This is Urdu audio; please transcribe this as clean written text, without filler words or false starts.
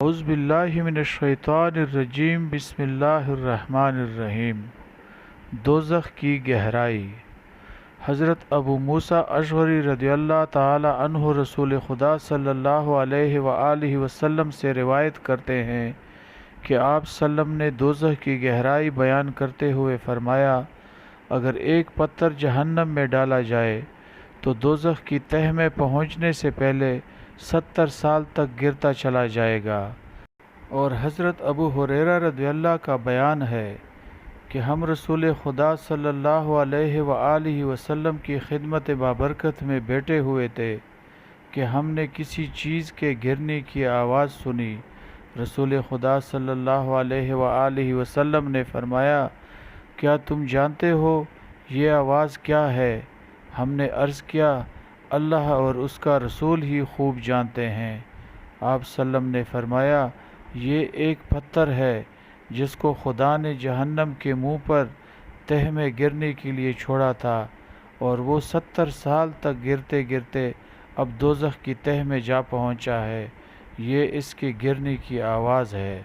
اعوذ باللہ من الشیطان الرجیم بسم اللہ الرحمن الرحیم۔ دوزخ کی گہرائی۔ حضرت ابو موسیٰ اشعری رضی اللہ تعالی عنہ رسول خدا صلی اللہ علیہ وآلہ وسلم سے روایت کرتے ہیں کہ آپ وسلم نے دوزخ کی گہرائی بیان کرتے ہوئے فرمایا، اگر ایک پتھر جہنم میں ڈالا جائے تو دوزخ کی تہہ میں پہنچنے سے پہلے 70 سال تک گرتا چلا جائے گا۔ اور حضرت ابو ہریرہ رضی اللہ کا بیان ہے کہ ہم رسول خدا صلی اللہ علیہ وآلہ وسلم کی خدمت بابرکت میں بیٹھے ہوئے تھے کہ ہم نے کسی چیز کے گرنے کی آواز سنی۔ رسول خدا صلی اللہ علیہ وآلہ وسلم نے فرمایا، کیا تم جانتے ہو یہ آواز کیا ہے؟ ہم نے عرض کیا، اللہ اور اس کا رسول ہی خوب جانتے ہیں۔ آپ وسلم نے فرمایا، یہ ایک پتھر ہے جس کو خدا نے جہنم کے منہ پر تہہ میں گرنے کے لیے چھوڑا تھا، اور وہ 70 سال تک گرتے گرتے اب دوزخ کی تہہ میں جا پہنچا ہے۔ یہ اس کے گرنے کی آواز ہے۔